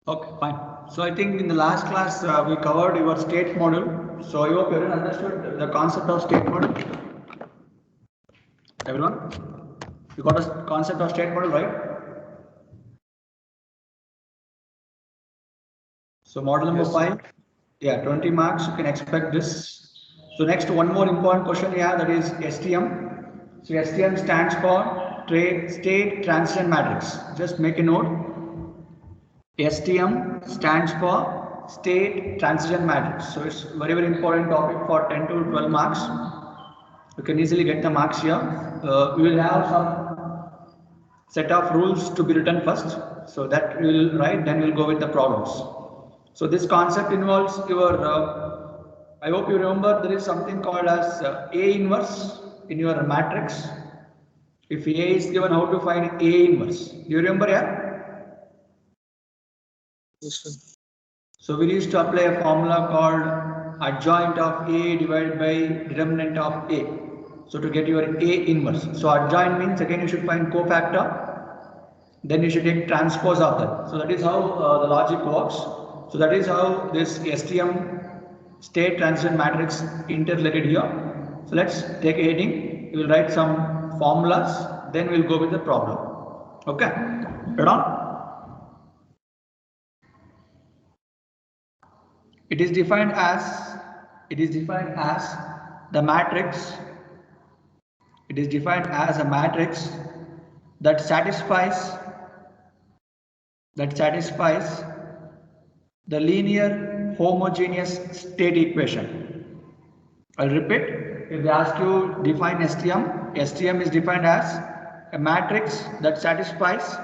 Okay, fine. So I think in the last class we covered your state model. So I hope everyone understood the concept of state model. Everyone, you got a concept of state model, right? So model number Yes, 5, yeah, 20 marks. You can expect this. So next, one more important question we have, that is STM. So STM stands for State Transition Matrix. Just make a note. STM stands for State Transition Matrix. So it's very important topic for 10 to 12 marks. You can easily get the marks here. We will have some set of rules to be written first. So that we will write, then we'll go with the problems. So this concept involves your, I hope you remember there is something called as A inverse in your matrix. If A is given, how to find A inverse? Do you remember, yeah? yes, sir. So we used to apply a formula called adjoint of A divided by determinant of A. So to get your A inverse. So adjoint means again you should find cofactor. Then you should take transpose of that. So that is how the logic works. So that is how this STM state transition matrix interrelated here. So let's take a heading. We will write some formulas. Then we will go with the problem. Okay. Right on? It is defined as the matrix. It is defined as a matrix that satisfies the linear homogeneous state equation. I'll repeat. If they ask you define STM, STM is defined as a matrix that satisfies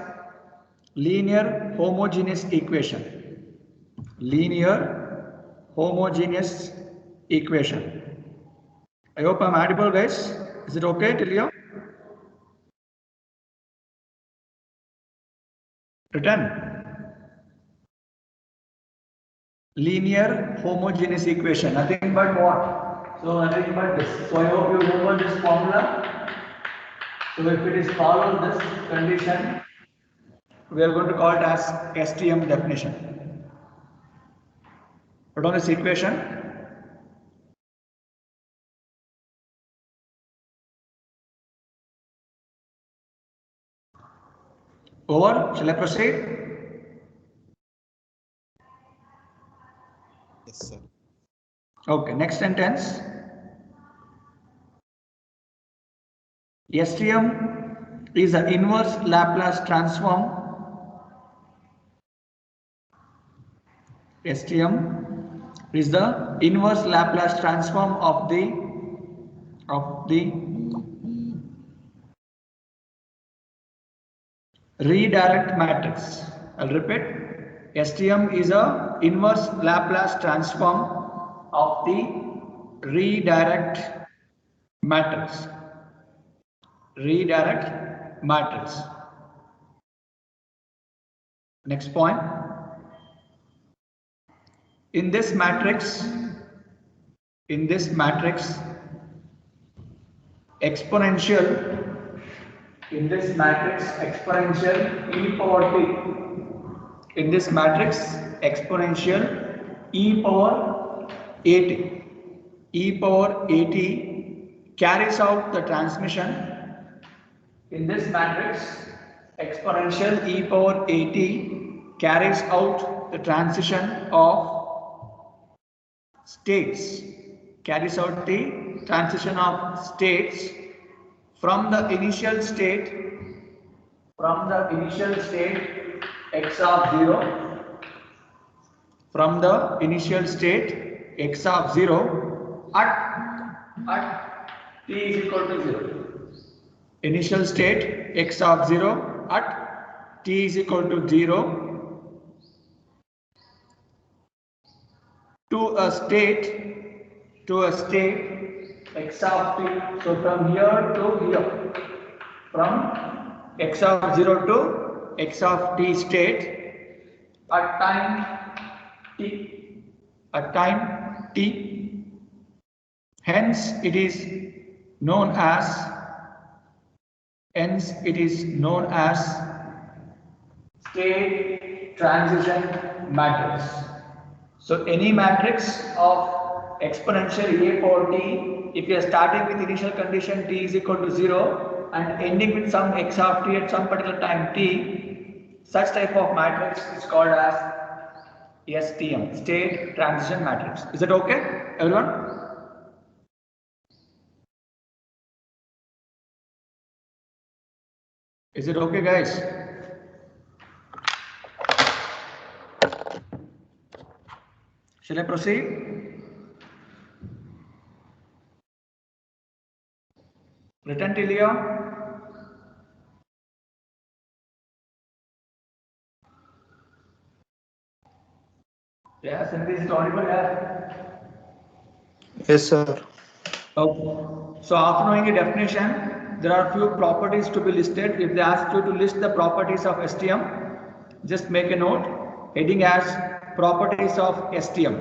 linear homogeneous equation. Linear homogeneous equation. I hope I'm audible, guys. Is it okay till here? Written. Linear homogeneous equation. Nothing but what? So nothing but this. So I hope you remember this formula. So if it is followed this condition, we are going to call it as STM definition. Put on this equation. Over. Shall I proceed? Yes, sir. Okay. Next sentence. STM is the inverse Laplace transform. STM is the inverse Laplace transform of the redirect matrix. I'll repeat. STM is a inverse Laplace transform of the redirect matrix. Redirect matrix. Next point. In this matrix, exponential e power t. In this matrix, exponential e power at. E power at carries out the transmission. In this matrix, exponential e power at carries out the transition of states, from the initial state x of 0, from the initial state x of 0 at t is equal to 0. Initial state x of 0 at t is equal to 0 to a state x of t. So from here to here, from x of 0 to x of t state at time t. Hence it is known as state transition matrix. So any matrix of exponential a power t, if you are starting with initial condition t is equal to 0 and ending with some x of t at some particular time t, such type of matrix is called as STM, state transition matrix. Is it okay, everyone? Is it okay, guys? Shall I proceed? Written till here? Yes, and this is audible here. Yes, sir. Okay. So after knowing a definition, there are few properties to be listed. If they ask you to list the properties of STM, just make a note, heading as properties of STM.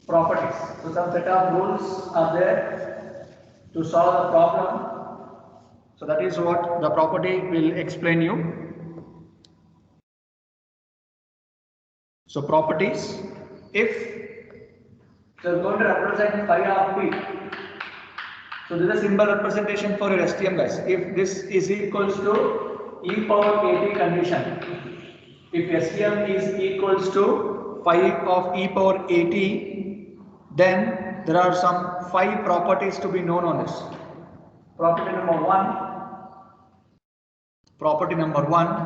Properties. So some set of rules are there to solve the problem. So that is what the property will explain you. So properties, if so going to represent phi of p. So this is a symbol representation for your STM, guys. If this is equals to e power at condition, if STM is equals to phi of e power at, then there are some 5 properties to be known on this. Property number 1,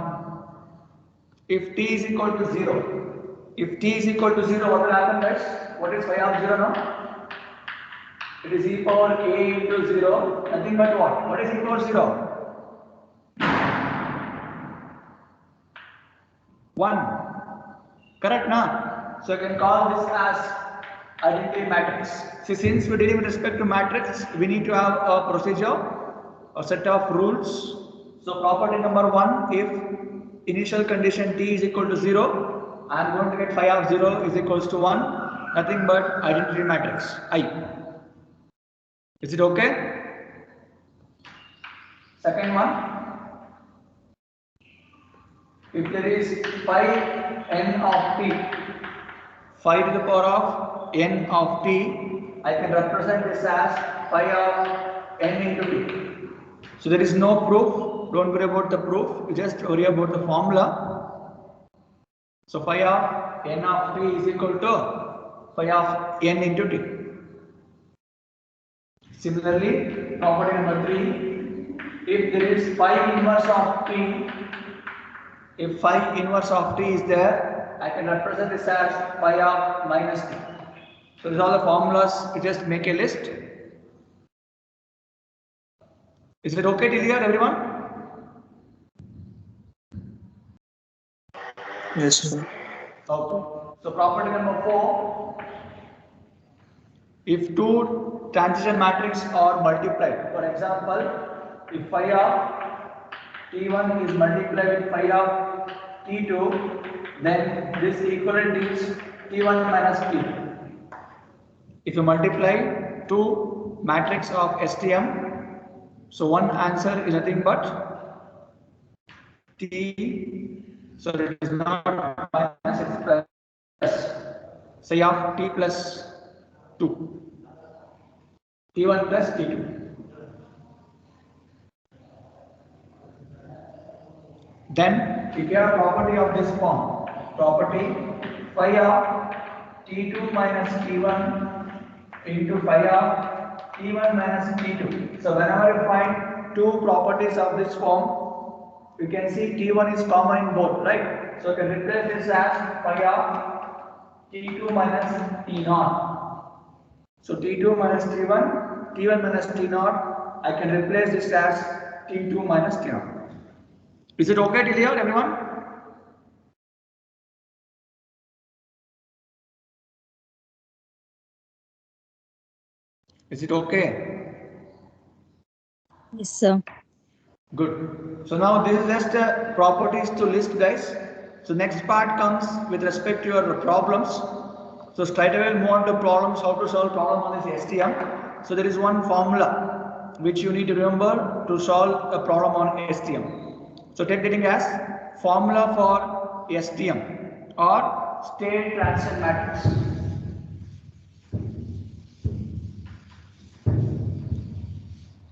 if t is equal to 0, if t is equal to 0, what will happen, guys? What is phi of 0 now? It is e power a into 0, nothing but what? What is e power 0? 1. Correct, na? So you can call this as identity matrix. See, since we're dealing with respect to matrix, we need to have a procedure, a set of rules. So property number 1, if initial condition t is equal to 0, I am going to get phi of 0 is equals to 1, nothing but identity matrix, I. Is it okay? Second one, if there is phi n of t, phi to the power of n of t, I can represent this as phi of n into t. So there is no proof, don't worry about the proof, you just worry about the formula. So phi of n of t is equal to phi of n into t. Similarly, property number 3, if there is phi inverse of t, if phi inverse of t is there, I can represent this as phi of minus t. So these are all the formulas, you just make a list. Is it okay till here, everyone? Yes, sir. Okay. So property number 4, if two transition matrices are multiplied, for example, if phi of t1 is multiplied with phi of t2, then this equivalent is t1 minus t2. If you multiply two matrix of STM, so one answer is nothing but t, so it is not minus, it's plus, say of t plus 2, t1 plus t2. Then if you have a property of this form, property phi of t2 minus t1 into phi of t1 minus t2. So whenever you find two properties of this form, you can see t1 is common in both, right? So you can replace this as phi of t2 minus t0. So t2 minus t1, t1 minus t0, I can replace this as t2 minus t0. Is it okay till here, everyone? Is it okay? Yes, sir. Good. So now this is just properties to list, guys. So next part comes with respect to your problems. So straight away we'll move on to problems, how to solve problem on this STM. So there is one formula which you need to remember to solve a problem on STM. So take it as formula for STM or state transition matrix.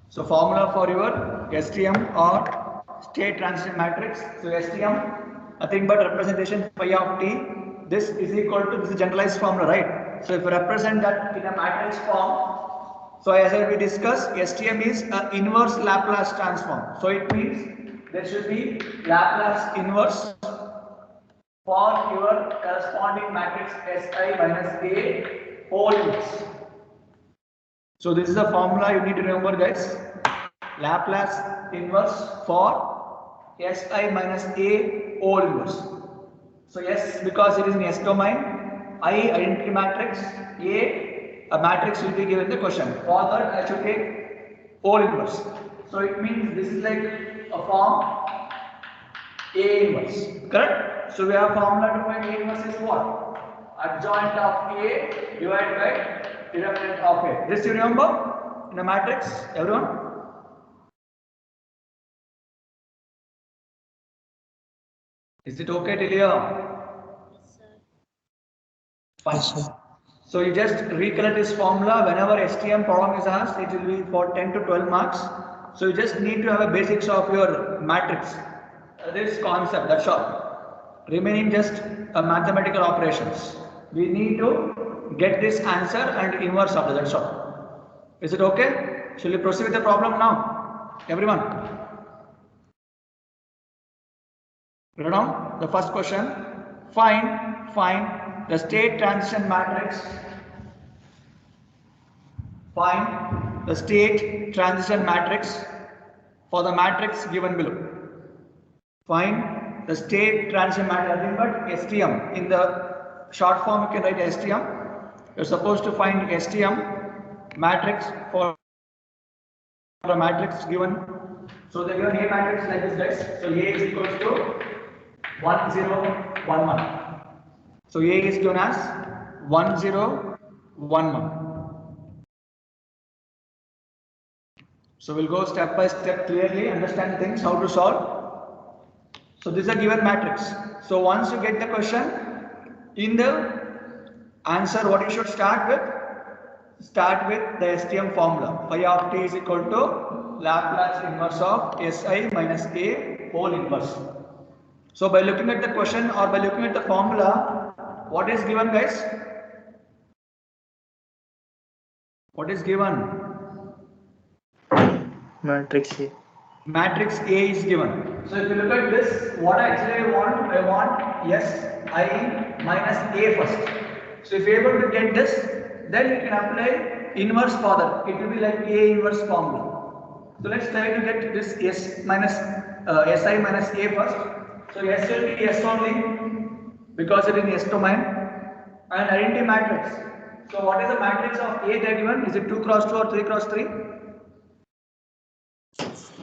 So formula for your STM or state transition matrix. So STM, nothing but representation phi of t. This is equal to, this is generalized formula, right? So if you represent that in a matrix form, so as we discussed, STM is an inverse Laplace transform. So it means there should be Laplace inverse for your corresponding matrix Si minus A whole inverse. So this is the formula you need to remember, guys. Laplace inverse for Si minus A whole inverse. So S, because it is in S domain, I identity matrix, A matrix will be given the question. For that I should take whole inverse. So it means this is like a form A inverse, correct? So we have formula to find A inverse is what? Adjoint of A divided by determinant of A. This you remember in a matrix, everyone? Is it okay till here? Yes, sir. Fine. Yes, sir. So you just recollect this formula. Whenever STM problem is asked, it will be for 10 to 12 marks. So you just need to have a basics of your matrix. This concept, that's all. Remaining just mathematical operations. We need to get this answer and inverse of it, that's all. Is it okay? Shall we proceed with the problem now? Everyone? Write down the first question. Find the state transition matrix. Find the state transition matrix for the matrix given below. Find the state transition matrix, nothing but STM. In the short form, you can write STM. You're supposed to find STM matrix for the matrix given. So the given A matrix like this, guys. So A is equals to 1 0 1 1. So A is given as 1 0 1 1. So we'll go step by step, clearly understand things, how to solve. So this is a given matrix. So once you get the question, in the answer what you should start with? Start with the STM formula. Phi of t is equal to Laplace inverse of Si minus A whole inverse. So by looking at the question or by looking at the formula, what is given, guys? What is given? Matrix A. Matrix A is given. So if you look at this, what actually I want Si minus A first. So if you are able to get this, then you can apply inverse for that. It will be like A inverse formula. So let's try to get this Si minus A first. So S will be S only because it is in S domain, and identity matrix. So what is the matrix of A they are given? Is it 2 cross 2 or 3 cross 3?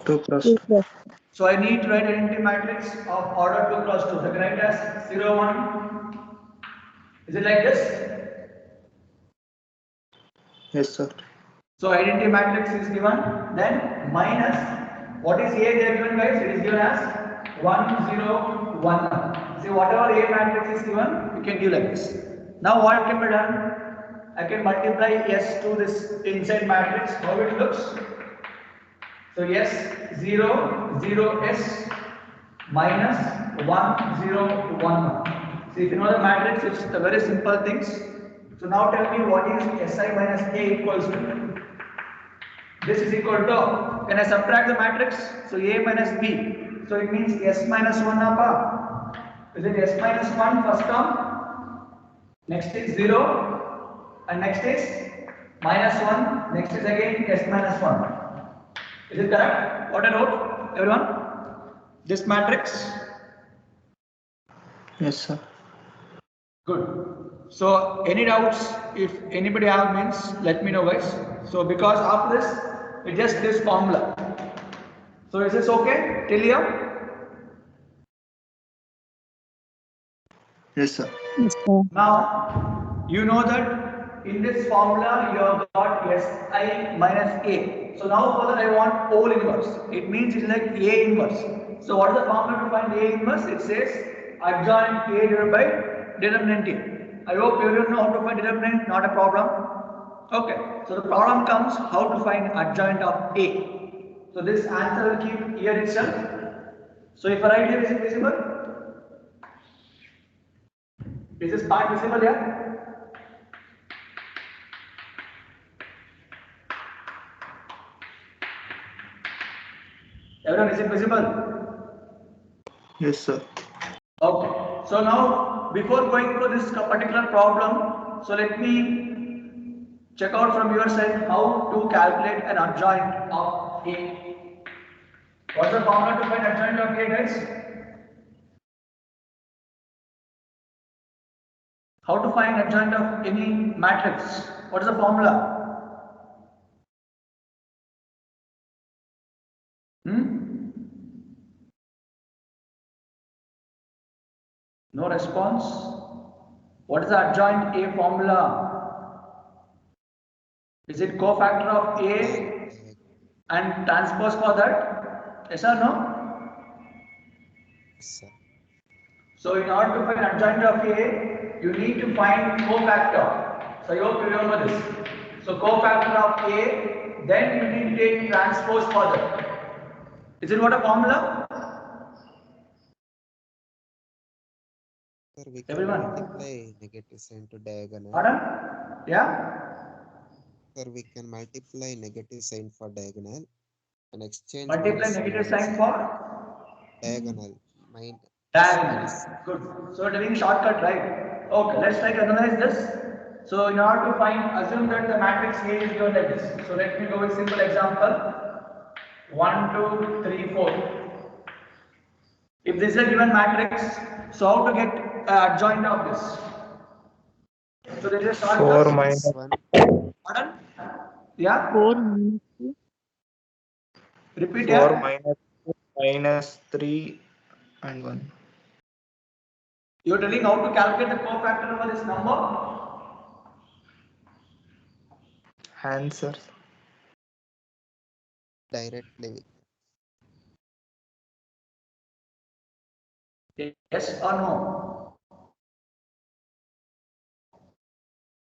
2 cross 2 2. plus. So I need to write identity matrix of order 2 cross 2. So I can write as 0 1. Is it like this? Yes, sir. So identity matrix is given, then minus what is A they are given, guys? It is given as 1 0 1. See, whatever A matrix is given, you can give like this. Now what can be done? I can multiply S to this inside matrix. How it looks? So S 0 0 S minus 1 0 1. See, if you know the matrix, it's the very simple things. So now tell me what is Si minus A equals to? This is equal to, can I subtract the matrix? So A minus B. So it means S minus 1 apa. Is it S minus 1 first term? Next is 0. And next is minus 1. Next is again S minus 1. Is it correct? What I wrote, everyone? This matrix? Yes, sir. Good. So any doubts, if anybody have means, let me know, guys. So because of this, it's just this formula. So is this okay till here? Yes, sir. Yes, sir. Now, you know that in this formula, you have got Si minus A. So now further I want whole inverse. It means it's like A inverse. So what is the formula to find A inverse? It says adjoint A divided by determinant A. I hope everyone know how to find determinant, not a problem. Okay, so the problem comes how to find adjoint of A. So this answer will keep here itself. So if I write here, is it visible? Is this part visible here? Everyone, is it visible? Yes, sir. Okay. So now, before going through this particular problem, so let me check out from your side how to calculate an adjoint of A. What's the formula to find adjoint of A, guys? How to find adjoint of any matrix? What is the formula? No response. What is the adjoint A formula? Is it cofactor of A and transpose for that? Yes or no? Yes, sir. So in order to find adjoint of A, you need to find cofactor. So you have to remember this. So cofactor of A, then you need to take transpose for that. Is it what a formula? Sir, we can Everyone? multiply negative sign to diagonal. Pardon? Yeah? Sir, we can multiply negative sign for diagonal and exchange Multiply minus negative one sign for diagonal. Plus diagonal. minus. Good. So doing shortcut, right? Okay, let's try to analyze this. So in order to find, assume that the matrix A is given like this. So let me go with simple example. 1, 2, 3, 4. If this is a given matrix, so how to get adjoint of this? So there is a shortcut. 4 minus 1. Pardon? Yeah? 4 minus 2. Repeat 4 yeah? minus 2 minus 3 and 1. You are telling how to calculate the cofactor over this number? Answer. Directly. Yes or no?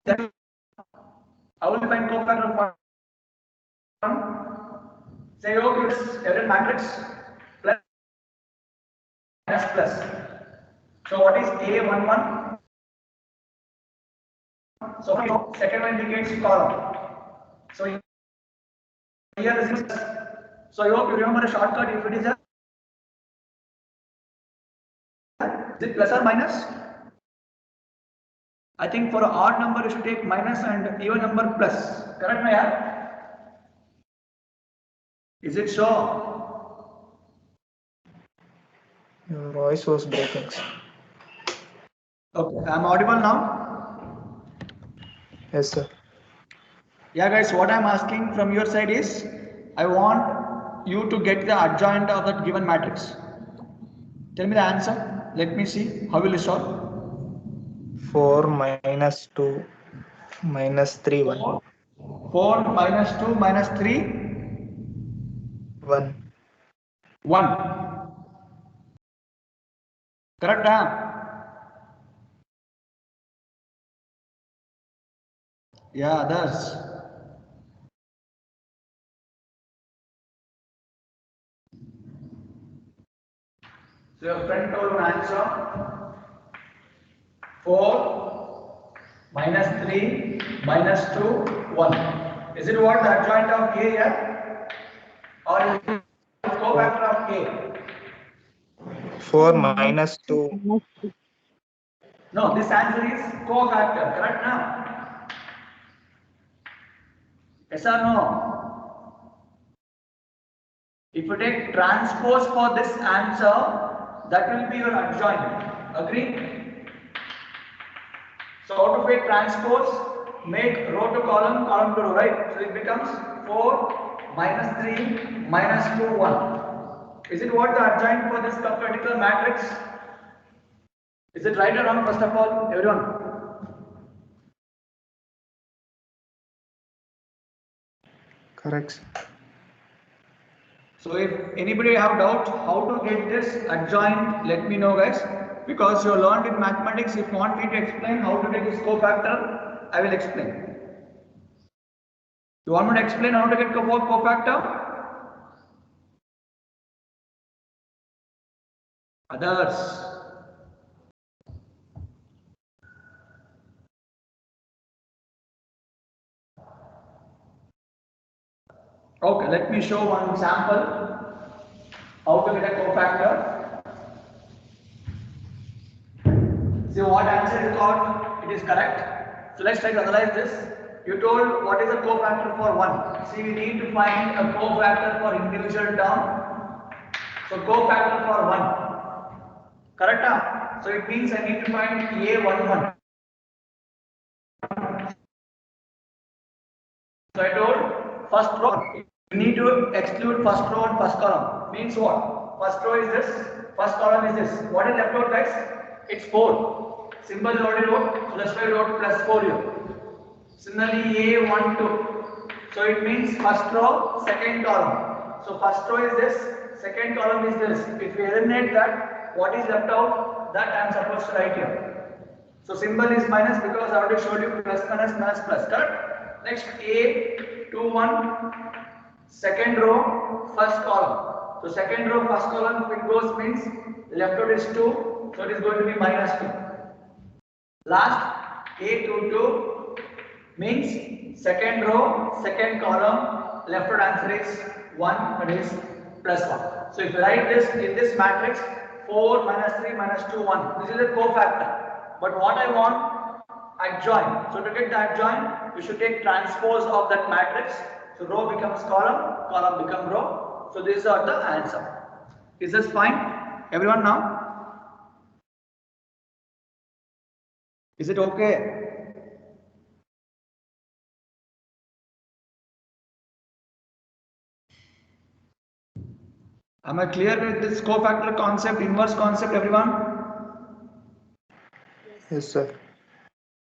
Then how will you find cofactor of 1? Say, okay, this every matrix plus minus plus. So what is A11? So second one indicates column. So here this is. So I hope you remember a shortcut. If it is it plus or minus? I think for an odd number you should take minus and even number plus. Correct, Maya? Is it so? Your voice was breaking, sir. Okay, I am audible now. Yes, sir. Yeah, guys, what I am asking from your side is, I want you to get the adjoint of that given matrix. Tell me the answer. Let me see. How will you solve? 4 minus 2 minus 3 1. 4 minus 2 minus 3, 1. 1. Correct? Yeah, others. So your friend told an answer. 4 minus 3 minus 2, 1. Is it what the adjoint of A here? Or is it cofactor of A? 4 minus 2. Minus 2. No, this answer is cofactor. Correct now? Yes or no? If you take transpose for this answer, that will be your adjoint. Agree? So how to take transpose? Make row to column, column to row, right? So it becomes 4 minus 3 minus 2, 1. Is it what the adjoint for this particular matrix? Is it right or wrong, first of all, everyone? Correct, sir. So if anybody have doubt how to get this adjoint, let me know, guys. because you learned in mathematics. If you want me to explain how to get this cofactor, I will explain. You want me to explain how to get cofactor? Others? Okay, let me show one sample how to get a cofactor. See what answer you got, it is correct. So let's try to analyze this. You told what is a cofactor for 1. See, we need to find a cofactor for individual term. So cofactor for 1. Correct? So it means I need to find A11. So I told first row, you need to exclude first row and first column. Means what? First row is this, first column is this. What is left out, guys? It's 4. Symbol is already wrote, so that's why we wrote plus 4 here. Similarly, A12. So it means first row, second column. So first row is this, second column is this. If we eliminate that, what is left out? That I am supposed to write here. So symbol is minus because I already showed you plus minus minus plus, correct? Next A21, second row, first column. So second row, first column, if it goes means left out is 2, so it is going to be minus 2. Last A22 means second row, second column, left out answer is 1, that is plus 1. So if you write this in this matrix, 4 minus 3 minus 2, 1. This is a cofactor. But what I want, adjoint. So to get the adjoint, you should take transpose of that matrix. So row becomes column, column becomes row. So these are the answer. Is this fine? Everyone now? Is it okay? Am I clear with this cofactor concept, inverse concept, everyone? Yes, sir.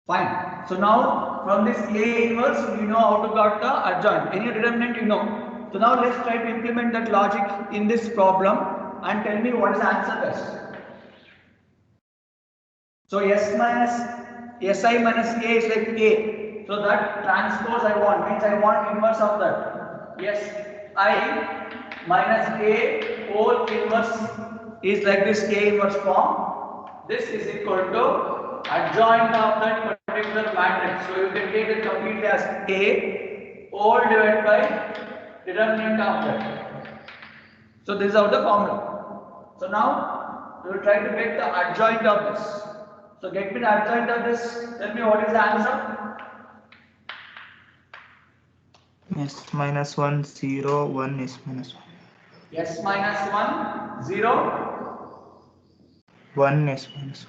Fine. So now from this A inverse, you know how to got the adjoint. Any determinant you know. So now let's try to implement that logic in this problem and tell me what is the answer best. So S minus Si minus A is like A. So that transpose I want means I want inverse of that. Si minus A whole inverse is like this A inverse form. This is equal to adjoint of that particular matrix. So you can take it completely as A all divided by determinant of that. So this is how the formula. So now we will try to get the adjoint of this. So get me the adjoint of this. Tell me what is the answer. S minus 1, 0, 1 is minus 1. S minus 1, 0. 1 is minus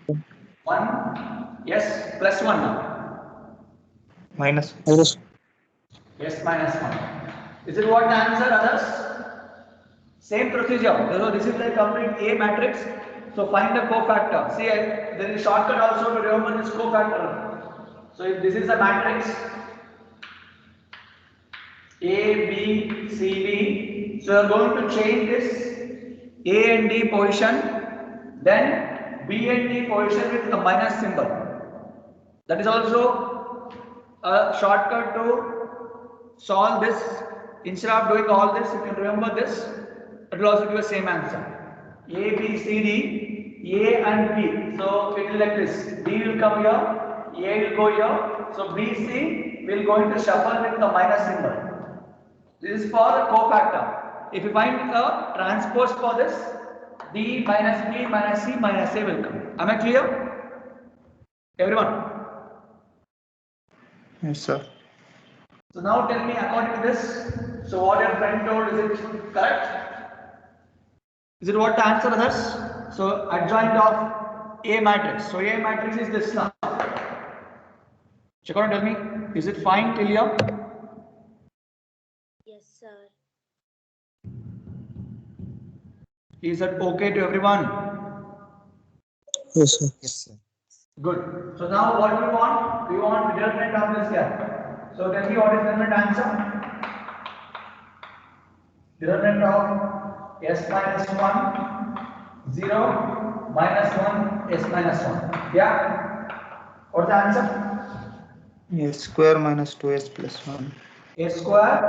1. 1. Yes, plus 1 now. Minus 1. Minus. Yes, minus 1. Is it what the answer, others? Same procedure. So this is like complete A matrix. So find the cofactor. See, there is a shortcut also to remember this cofactor. So if this is a matrix A, B, C, D. So you are going to change this A and D position, then B and D position with a minus symbol. That is also a shortcut to solve this. Instead of doing all this, you can remember this. It will also give the same answer. A, B, C, D, A and B. So it will like this. D will come here, A will go here. So B, C will go into shuffle with the minus symbol. This is for the cofactor. If you find a transpose for this, D minus B minus C minus A will come. Am I clear? Everyone? Yes, sir. So now tell me according to this, so what your friend told, is it correct? Is it what the answer is? So adjoint of A matrix. So A matrix is this now. Check out and tell me, is it fine till here? Yes, sir. Is that okay to everyone? Yes, sir. Yes, sir. Good. So now what do we want? We want determinant of this here. So tell me what is determinant answer? Determinant of S minus 1, 0, minus 1 s minus 1. Yeah. What's the answer? S square minus 2s plus 1. S square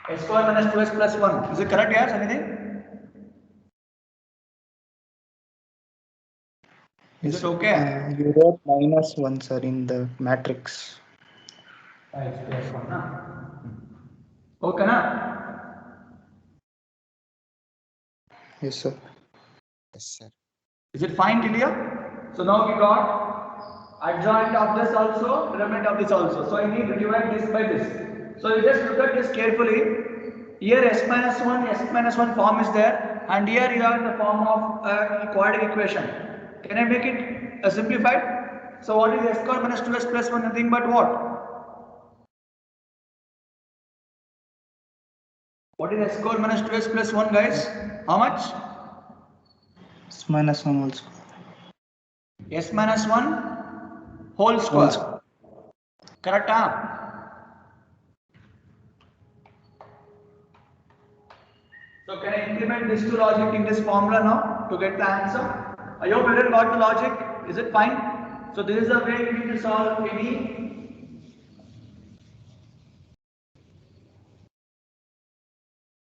minus 2s plus 1. Is it correct? Yes, anything? Is it okay? You wrote minus 1, sir, in the matrix. It's plus 1, na? Okay, na? Yes, sir. Yes, sir. Is it fine till here? So now we got adjoint of this also, remnant of this also. So I need to divide this by this. So you just look at this carefully. Here s minus 1 form is there, and here you are in the form of a quadratic equation. Can I make it simplified? So what is s square minus 2s plus 1? Nothing but what? What is s square minus 2s plus 1, guys? How much? S minus 1 whole square. S minus 1 whole square. Correct? So can I implement this two logic in this formula now to get the answer? I hope everyone got the logic. Is it fine? So this is the way you need to solve any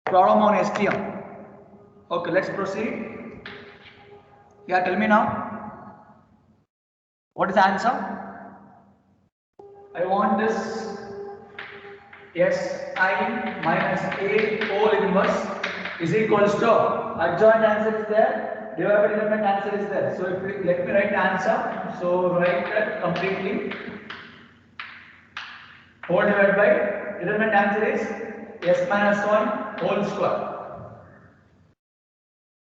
problem on STM. Okay, let's proceed. Yeah, tell me now. What is the answer? I want this Si minus A whole inverse is equals to adjoint answer is there, divided by element answer is there. So if we, let me write the answer. So write that completely. Whole divided by element answer is S minus 1 whole square.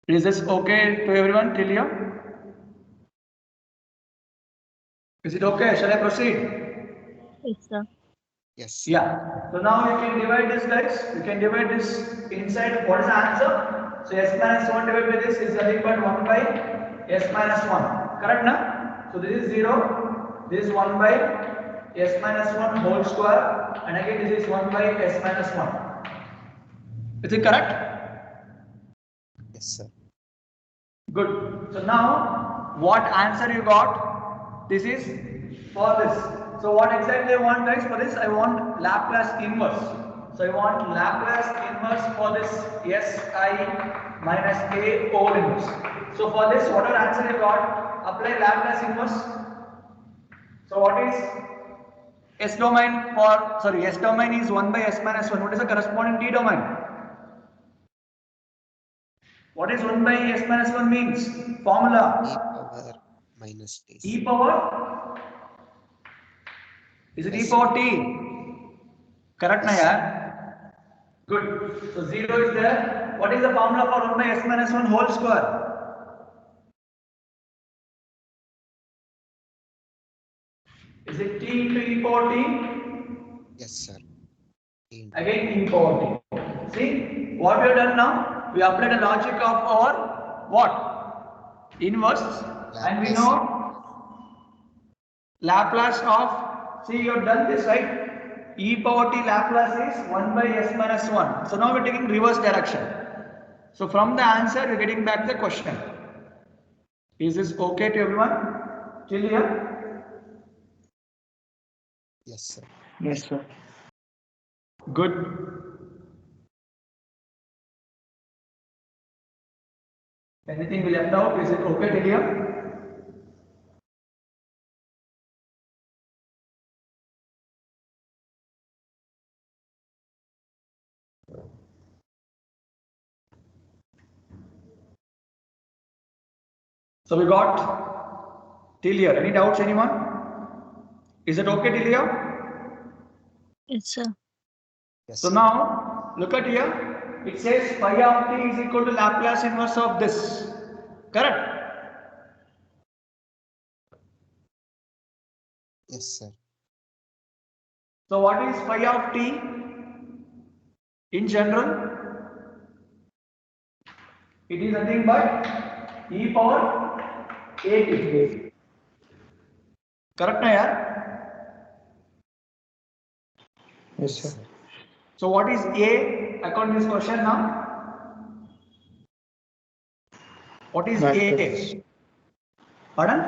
Is this okay to everyone till here? Is it okay? Shall I proceed? Yes, sir. Yes. Yeah. So now you can divide this, guys. You can divide this inside. What is the answer? So s minus 1 divided by this is nothing but 1 by s minus 1. Correct, na? So this is 0. This is 1 by s minus 1 whole square. And again this is 1 by s minus 1. Is it correct? Yes, sir. Good. So now what answer you got? This is for this. So what exactly I want, guys, for this? I want Laplace inverse. So I want Laplace inverse for this Si minus A whole inverse. So for this, whatever answer you got, apply Laplace inverse. So what is S domain for, sorry, S domain is 1 by S minus 1. What is the corresponding D domain? What is 1 by S minus 1 means? Formula. E power minus t. E power? Is it Yes. E power t? Correct, na Yes. yaar? Good. So 0 is there. What is the formula for 1 by S minus 1 whole square? Is it t into E power t? Yes, sir. E into Again E power t. See what we have done now? We applied the logic of our what? Inverse. And we Laplace. know Laplace of, see you have done this, right? E power t Laplace is 1 by S minus 1. So now we are taking reverse direction. So from the answer we are getting back the question. Is this okay to everyone? Till here? Yes, sir. Yes, sir. Good. Anything we left out? Is it okay till here? So we got till here. Any doubts, anyone? Is it okay till here? Yes, sir. Yes, So sir. now look at here. It says phi of t is equal to Laplace inverse of this. Correct? Yes, sir. So what is phi of t in general? It is nothing but e power at. Correct na yaar? Yes, sir. So what is a according to this question now? What is Matrix. A? Pardon?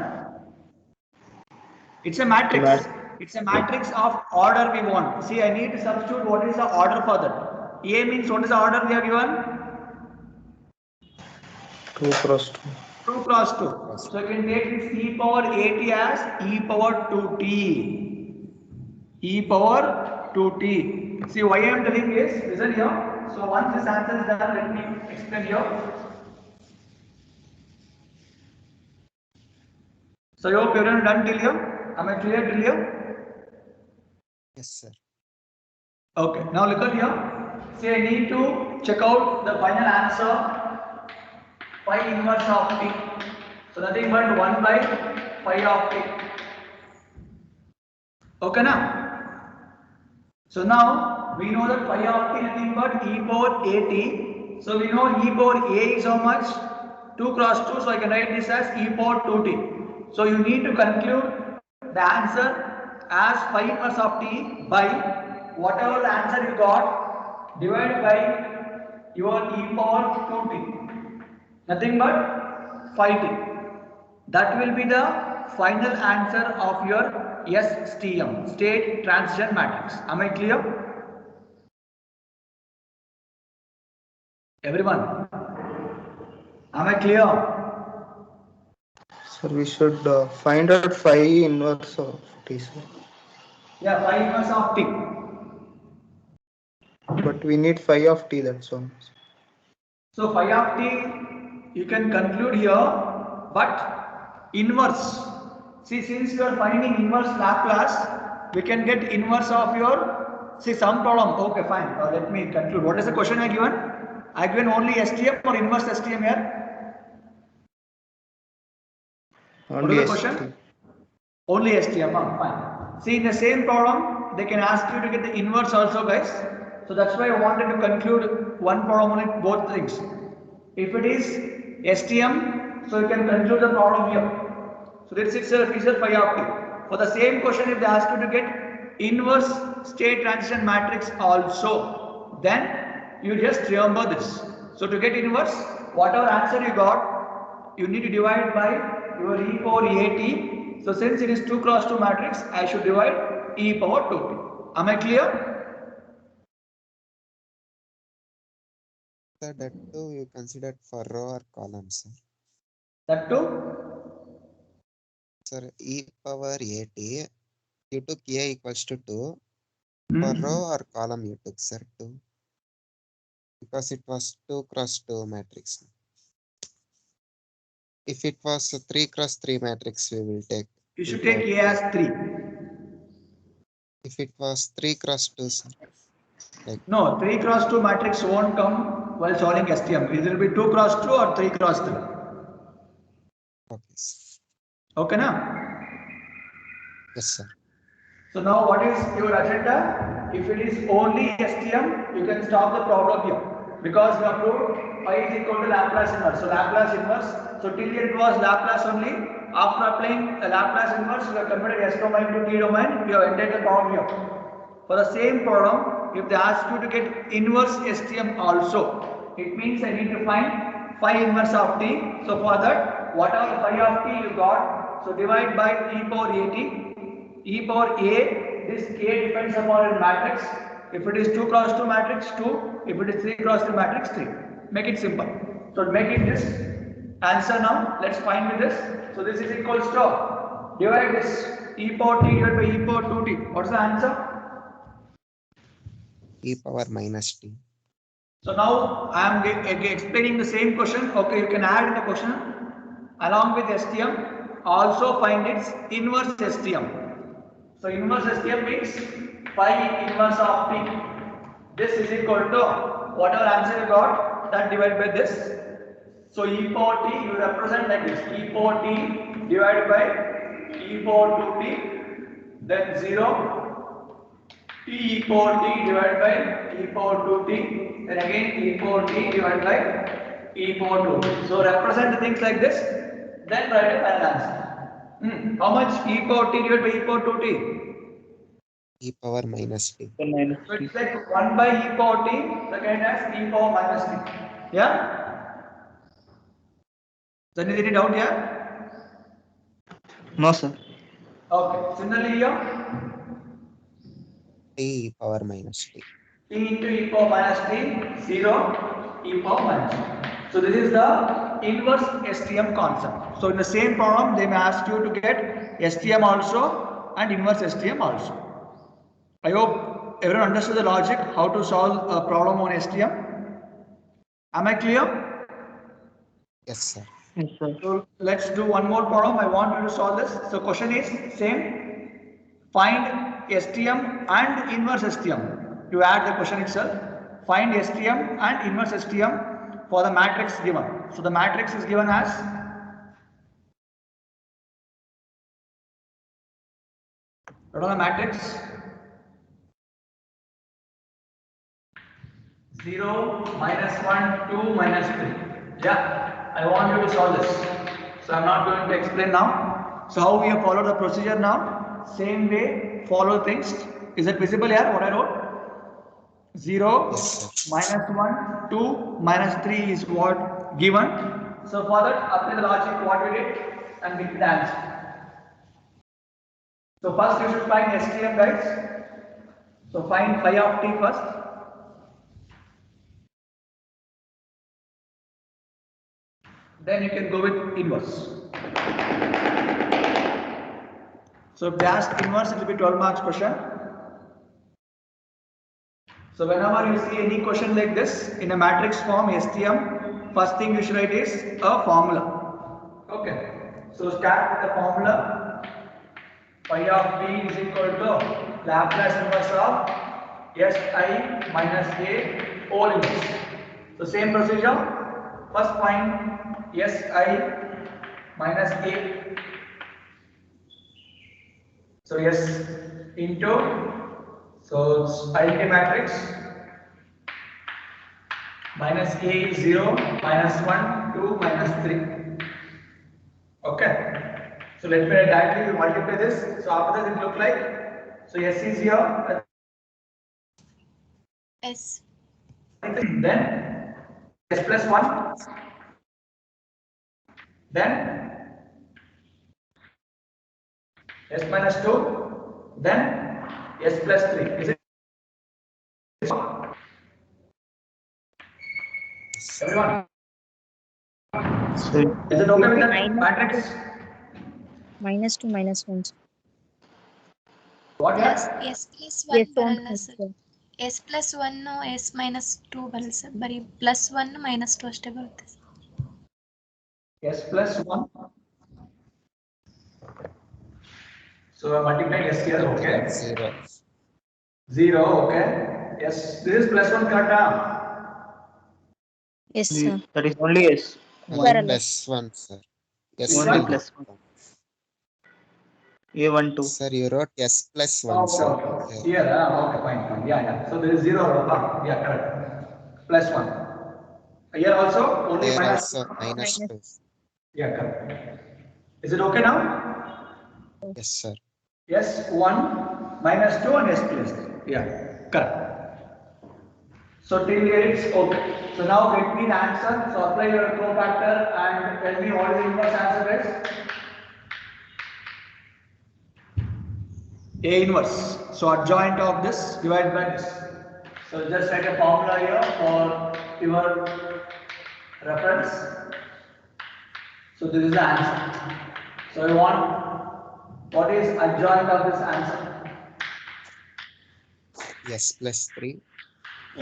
It's a matrix. Mat- It's a matrix of order we want. See, I need to substitute what is the order for that. A means what is the order we have given? 2 cross 2. 2 cross 2. So you can take this e power at as e power 2t. E power 2t. See, why I am telling is, listen here. So once this answer is done, let me explain here. So you hope everyone done till here? Am I clear till here? Yes, sir. Okay, now look at here. See, I need to check out the final answer. Phi inverse of t. So nothing but 1 by phi of t. Okay now? So now we know that phi of t nothing but e power at. So we know e power a is how much? 2 cross 2. So I can write this as e power 2t. So you need to conclude the answer as phi inverse of t by whatever the answer you got divided by your e power 2t. Nothing but phi t. That will be the final answer of your STM, state transition matrix. Am I clear? Everyone, am I clear? Sir, we should find out phi inverse of t, sir. Yeah, phi inverse of t. But we need phi of t, that's all. So phi of t you can conclude here, but inverse. See, since you are finding inverse Laplace, we can get inverse of your, see, some problem. Okay, fine. Let me conclude. What is the question I given? I given only STM or inverse STM here? What is Only the ST. question? Only STM, fine. See, in the same problem, they can ask you to get the inverse also, guys. So that's why I wanted to conclude one problem on both things. If it is STM, so you can conclude the problem here. So this itself is a phi of t. For the same question, if they ask you to get inverse state transition matrix also, then you just remember this. So to get inverse, whatever answer you got, you need to divide by your e power at. So since it is 2 cross 2 matrix, I should divide e power 2t. Am I clear? Sir, that too you considered for row or column, sir. That too? Sir, e power at, you took a equals to 2. For row or column you took, sir, 2. Because it was 2 cross 2 matrix. If it was a 3 cross 3 matrix, we will take. You should e power take a as 3. If it was 3 cross 2, sir. Like, No, 3 cross 2 matrix won't come while solving STM. Either it will be 2 cross 2 or 3 cross 3. okay, sir. Okay, now? Yes, sir. So now what is your agenda? If it is only STM, you can stop the problem here. Because we have proved phi is equal to Laplace inverse. So Laplace inverse. So till it was Laplace only. After applying the Laplace inverse, you have converted S domain to T domain. You have entered the problem here. For the same problem, if they ask you to get inverse STM also, it means I need to find phi inverse of t. So for that, whatever phi of t you got, so divide by e power at. E power a, this a depends upon a matrix. If it is 2 cross 2 matrix, 2. If it is 3 cross 3 matrix, 3. Make it simple. So make it this answer now. Let's find with this. So this is equals to, divide this e power t divided by e power 2t. What's the answer? E power minus t. So now I am explaining the same question. Okay, you can add in the question along with STM. Also find its inverse STM. So inverse STM means phi inverse of t. This is equal to whatever answer you got, that divided by this. So e power t you represent like this. E power t divided by e power 2t, then 0. T e power t divided by e power 2t, then again e power t divided by e power 2t. So represent things like this, then write a final answer. How much e power t divided by e power 2t? E power minus t. So it's like 1 by e power t, second as e power minus t. Yeah? So any doubt here? No, sir. Okay. Similarly here, T power minus T. t into e power minus t, 0, e power minus t. So this is the inverse STM concept. So in the same problem, they may ask you to get STM also and inverse STM also. I hope everyone understood the logic, how to solve a problem on STM. Am I clear? Yes, sir. Yes, sir. So let's do one more problem. I want you to solve this. So question is same. Find STM and inverse STM. You add the question itself. Find STM and inverse STM for the matrix given. So the matrix is given as what are the matrix? 0, -1, 2, -3. Yeah, I want you to solve this. So I'm not going to explain now. So how we have followed the procedure now? Same way, follow things. Is it visible here? What I wrote? 0, Yes, -1, 2, -3 is what given. So for that, apply the logic what we did and get the answer. So first you should find STM, guys. So find phi of t first. Then you can go with inverse. So if they ask inverse, it will be 12 marks question. So whenever you see any question like this in a matrix form, STM, first thing you should write is a formula. Okay. So start with the formula. Phi of t is equal to Laplace inverse of Si minus A whole inverse. So same procedure. First find Si minus A. So S into, so it's identity matrix, minus A is 0, -1, 2, -3. Okay. So let me directly multiply this. So after that it look like, so S is here. S. Then S plus 1. Then S minus 2. Then S plus 3. Is it? Everyone? So Is it okay with that Minus- matrix? -2, -1. What Yes, here? S plus 1 Yes, ಬರಲ್ಲ on sir. S plus 1 S minus 2 ಬರಲ್ಲ sir. ಬರೀ +1 -2 ಅಷ್ಟೇ ಬರುತ್ತೆ sir. S plus 1. So I'm multiplying S here, okay? 0. 0, okay? Yes, this is plus 1 correct? Yes, sir. that is only S. Only Barala. +1, sir. Yes, Only One. +1. A12. Sir, you wrote S plus 1, Okay, sir. okay. Here, okay, fine, fine. Yeah, yeah. So there is 0, yeah, correct. Plus 1. Here also, only There minus. also -2. Yeah, correct. Is it okay now? Yes, sir. Yes, 1, -2 and S plus 3. Yeah, correct. So till here it's okay. So now get me the answer. So apply your cofactor and tell me what is the inverse answer is. A inverse. So adjoint of this divided by this. So just write a formula here for your reference. So this is the answer. So I want what is adjoint of this answer? S plus 3.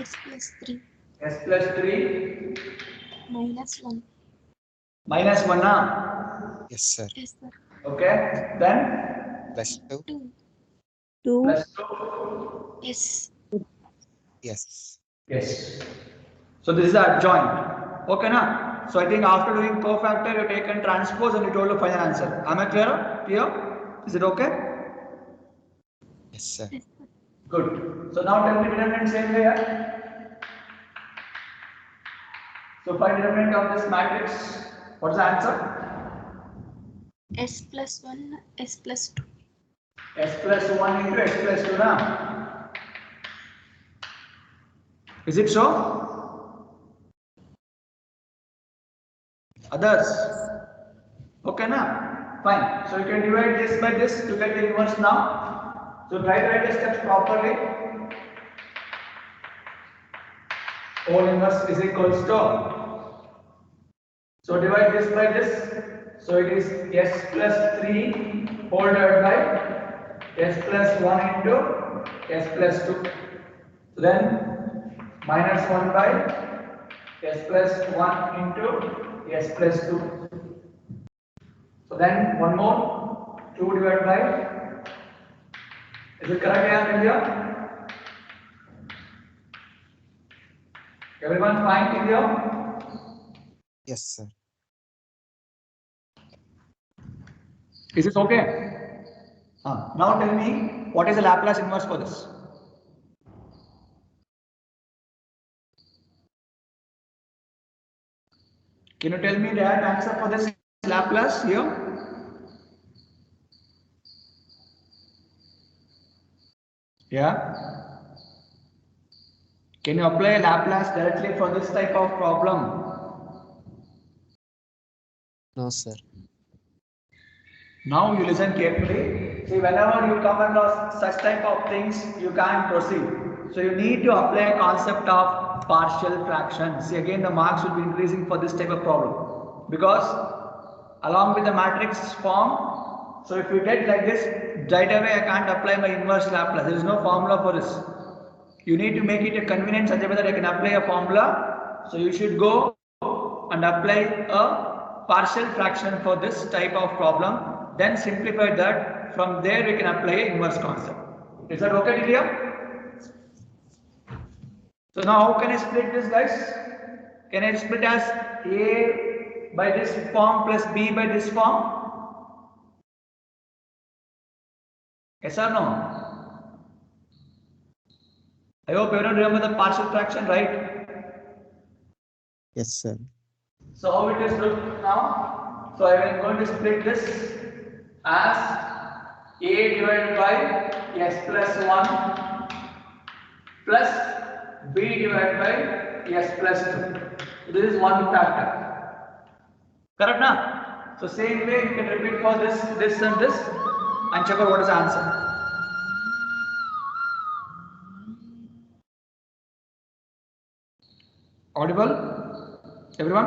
S plus 3 S plus 3 -1. minus 1 now. Yes, sir. Yes, sir. Okay. Then Plus 2. 2 2. plus 2. Yes. Yes. Yes. So this is the adjoint. Okay na? So I think after doing cofactor, you take and transpose and you told the final answer. Am I clear? Clear? Is it okay? Yes, sir. Yes, sir. Good. So now tell me determinant same way. So find determinant of this matrix. What is the answer? S plus 1 S plus 2. S plus 1 into S plus 2 na? Is it so? Others? Okay, na? Fine. So you can divide this by this to get the inverse now. So try to write the steps properly. O inverse is equals to. So divide this by this. So it is s plus 3 whole divided by s plus 1 into s plus 2. So then minus 1 by s plus 1 into s plus 2. So then one more 2 divided by, is it correct here? Everyone fine in here? Yes, sir. Is this okay? Now tell me what is the Laplace inverse for this? Can you tell me the right answer for this Laplace here? Yeah. Can you apply Laplace directly for this type of problem? No, sir. Now you listen carefully. See, whenever you come across such type of things, you can't proceed. So you need to apply a concept of partial fraction. See, again the marks will be increasing for this type of problem. Because along with the matrix form, so if you get like this, right away I can't apply my inverse Laplace. There is no formula for this. You need to make it a convenient such a way that I can apply a formula. So you should go and apply a partial fraction for this type of problem. Then simplify that. From there we can apply an inverse concept. Is that okay, clear? So now how can I split this, guys? Can I split as A by this form plus B by this form? Yes or no? I hope everyone remember the partial fraction, right? Yes, sir. So how it is look now? So I am going to split this as A divided by s plus 1 plus B divided by s plus 2. This is one factor. Correct na? So same way you can repeat for this and this and check out what is the answer. Audible? Everyone?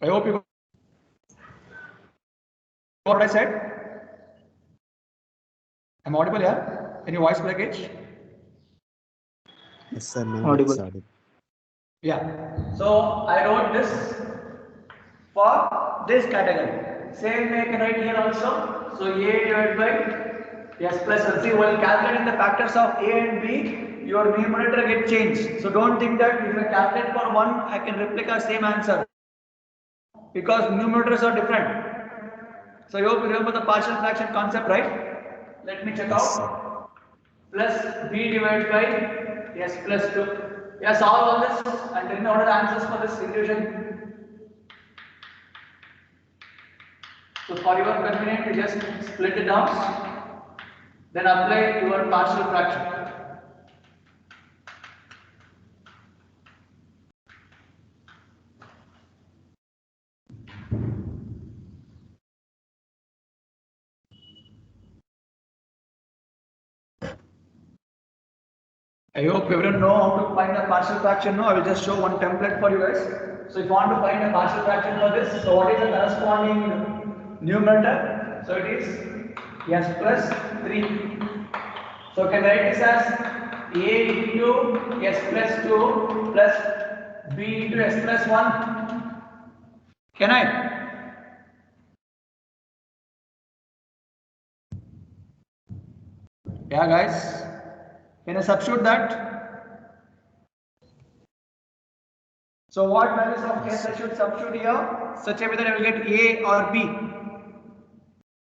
I hope you got what I said. I'm audible, yeah? Any voice breakage? Yes, sir. No, Audible. it's audible. Yeah. So I wrote this for this category. Same way I can write here also. So A divided by s plus 1. See, while calculating the factors of A and B, your numerator get changed. So don't think that if I calculate for 1, I can replicate same answer. Because numerators are different. So you hope you remember the partial fraction concept, right? Let me check Yes, out. sir. Plus B divided by s plus 2. Yeah, solve all this and tell me what are the answers for this equation. So for your convenience, you just split it down, then apply your partial fraction. I hope everyone know how to find a partial fraction. No, I will just show one template for you guys. So if you want to find a partial fraction for this, so what is the corresponding numerator? So it is s plus 3. So can write this as A into s plus 2 plus B into s plus 1. Can I? Yeah, guys. Can I substitute that? So what values of s I should substitute here? Such a way that I will get A or B.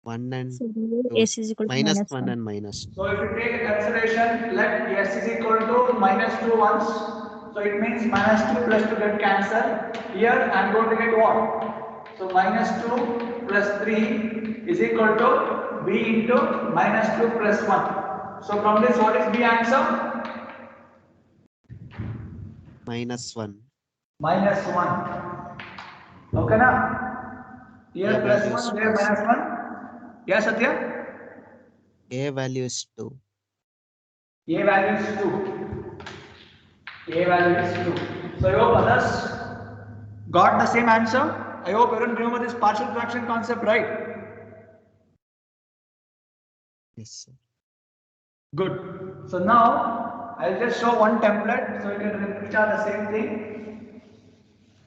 1 and So 2. s is equal to Minus minus 1 1. and minus 2. So if you take a consideration, let s is equal to minus 2 once. So it means minus 2 plus 2 get cancelled. Here I am going to get what? So minus 2 plus 3 is equal to b into minus 2 plus 1. So from this, what is B answer? Minus 1. minus 1. Okay, na? Here A plus value is 1, there plus. minus 1. Yeah, Satya? A value is 2. A value is 2. A value is 2. So I hope others got the same answer. I hope everyone remember this partial fraction concept, right? Yes, sir. Good. So now I'll just show one template so you can repeat the same thing.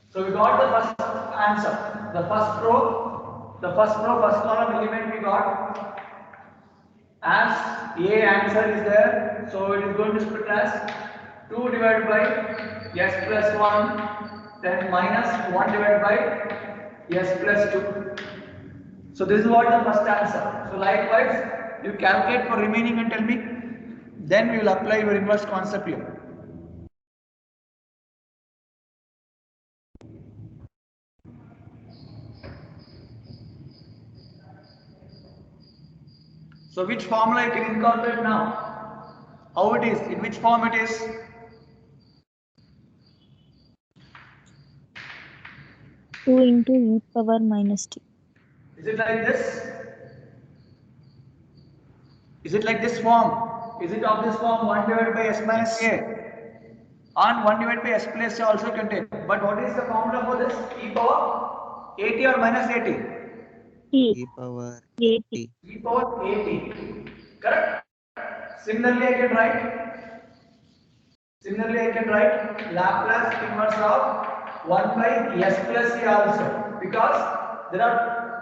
So we got the first answer. The first row, first column element we got as A answer is there. So it is going to split as 2 divided by S plus 1, then minus 1 divided by S plus 2. So this is what the first answer. So likewise, you calculate for remaining and tell me. Then we will apply your inverse concept here. So which formula you can incorporate now? How it is? In which form it is? Two into e power minus t. Is it like this? Is it like this form? Is it of this form 1 divided by s minus Yes. a? And 1 divided by s plus a also can take. But what is the formula for this? E power 80 or minus 80? E power 80. t. E power 80. Correct? Similarly, I can write Laplace inverse of 1 by s plus a also, because there are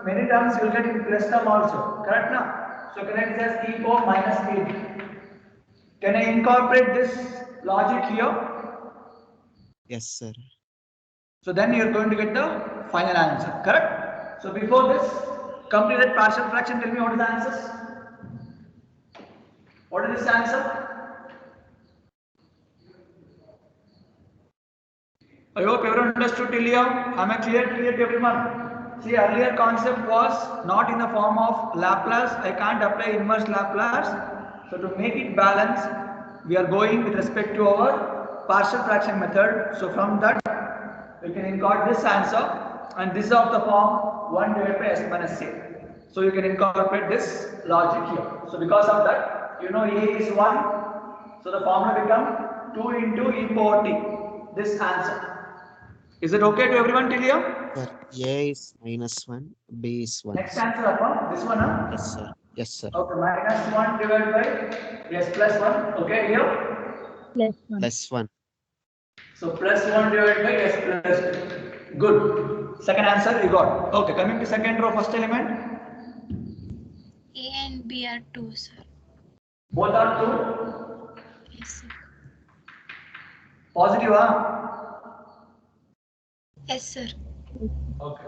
many terms you will get in plus term also. Correct now? So can I just e power minus 80? Can I incorporate this logic here? Yes, sir. So then you are going to get the final answer. Correct? So before this, complete that partial fraction. Tell me what is the answers? What is this answer? I hope everyone understood till here. Am I clear to everyone? See, earlier concept was not in the form of Laplace. I can't apply inverse Laplace. So to make it balance, we are going with respect to our partial fraction method. So from that, we can incorporate this answer, and this is of the form 1 divided by s minus a. So you can incorporate this logic here. So because of that, you know a is 1. So the formula become 2 into e power t. This answer. Is it okay to everyone till here? Sir, A is minus 1, B is 1. Next answer upon this one, huh? Yes, sir. Yes, sir. Okay, minus 1 divided by s plus 1. Okay, here. Plus 1. Plus 1. So plus 1 divided by s plus 2. Good. Second answer you got. Okay, coming to second row, first element. A and B are 2, sir. Both are 2. Yes, sir. Positive, huh? Yes, sir. Okay.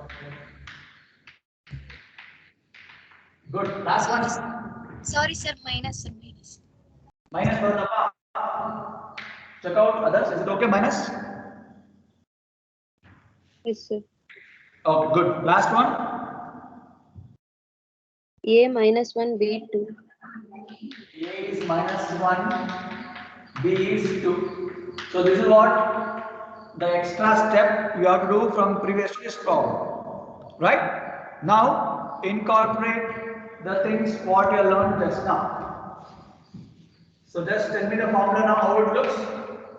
Good. Last one. Sorry, sir. Minus, sir. Minus. Minus for the check out others. Is it okay? Minus? Yes, sir. Okay, good. Last one. A minus 1, B 2. A is minus 1, B is 2. So this is what the extra step you have to do from previous to this problem. Right? Now incorporate the things what you learned just now. So just tell me the formula now how it looks.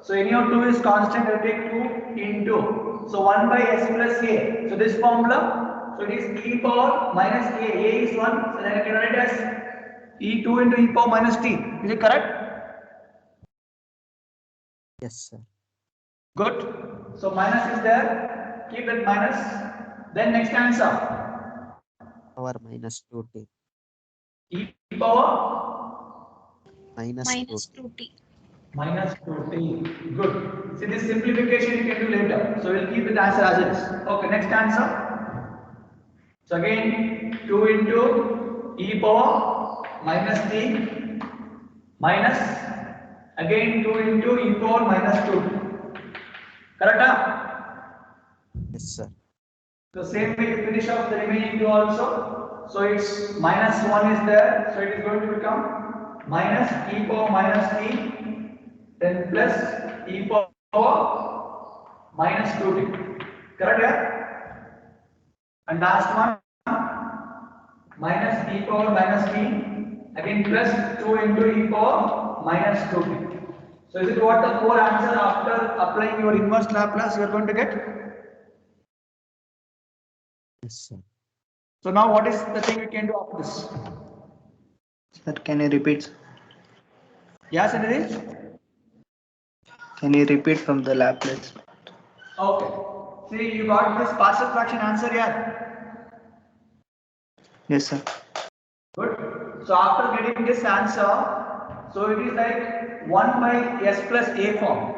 So any of 2 is constant, you take 2 into. So 1 by s plus a. So this formula, so it is e power minus a. A is 1, so then I can write as e2 into e power minus t. Is it correct? Yes, sir. Good. So minus is there. Keep that minus. Then next answer. Power minus 2t. E power Minus Minus 2t. 2t. minus 2t. Good. See, this simplification you can do later. So we'll keep the answer as it is. Okay, next answer. So again 2 into e power minus t minus again 2 into e power minus 2. Correct? Yes, sir. So same way you finish off the remaining 2 also. So it's minus 1 is there. So it is going to become minus e power minus t then plus e power minus 2t. Correct? Yeah? And last one minus e power minus t again plus 2 into e power minus 2t. So is it what the core answer after applying your inverse Laplace you are going to get? Yes, sir. So now what is the thing we can do after this? Sir, can you repeat? Yes, Anil? Can you repeat from the Laplace? Okay. See, you got this partial fraction answer here. Yes, sir. Good. So after getting this answer, so it is like 1 by s plus a form.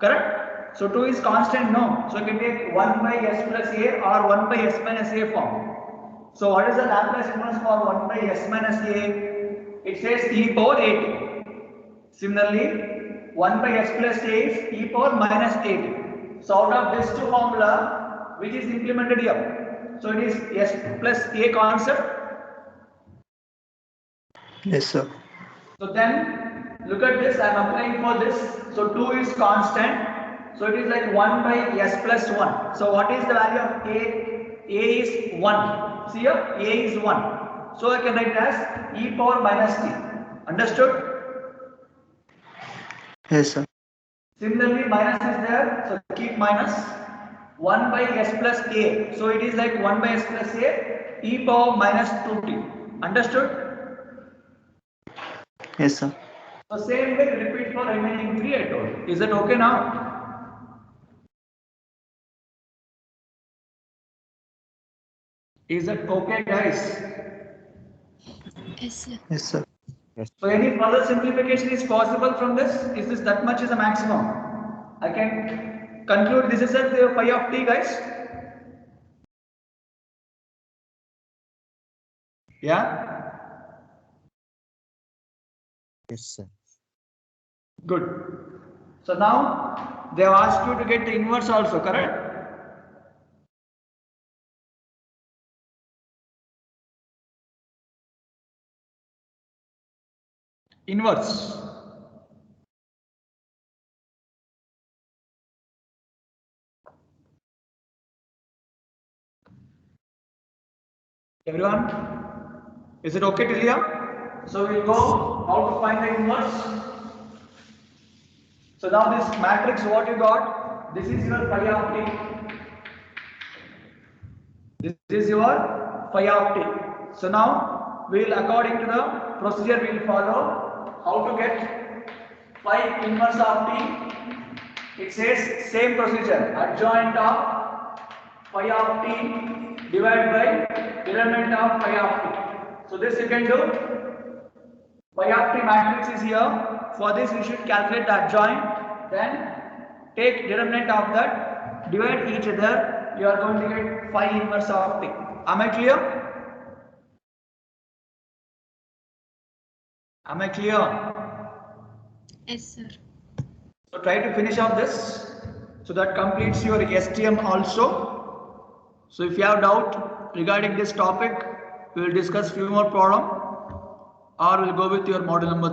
Correct? So 2 is constant, no. So you can take 1 by s plus a or 1 by s minus a form. So what is the Laplace inverse for 1 by s minus a? It says e power 8. Similarly, 1 by s plus a is e power minus 8. So out of this two formula, which is implemented here? So it is s plus a concept. Yes, sir. So then look at this, I am applying for this. So 2 is constant. So it is like 1 by s plus 1. So what is the value of a? A is 1. See here, a is 1. So I can write as e power minus t. Understood? Yes, sir. Similarly, minus is there. So keep minus 1 by s plus a. So it is like 1 by s plus a e power minus 2t. Understood? Yes, sir. So same way repeat for remaining 3 I told. Is that okay now? Is that okay, guys? Yes, sir. Yes, sir. So any further simplification is possible from this? Is this that much is a maximum? I can conclude this is at the phi of t, guys. Yeah? Yes, sir. Good. So now they have asked you to get the inverse also, correct? Inverse. Everyone? Is it okay till here? So we'll go how to find the inverse. So now this matrix what you got, this is your phi of t. This is your phi of t. So now we will according to the procedure we will follow how to get phi inverse of t. It says same procedure, adjoint of phi of t divided by determinant of phi of t. So this you can do. Phi of t matrix is here. For this we should calculate the adjoint, then take determinant of that, divide each other, you are going to get phi inverse of t. Am I clear? Am I clear? Yes, sir. So try to finish off this. So that completes your STM also. So if you have doubt regarding this topic, we will discuss few more problem or we'll go with your model number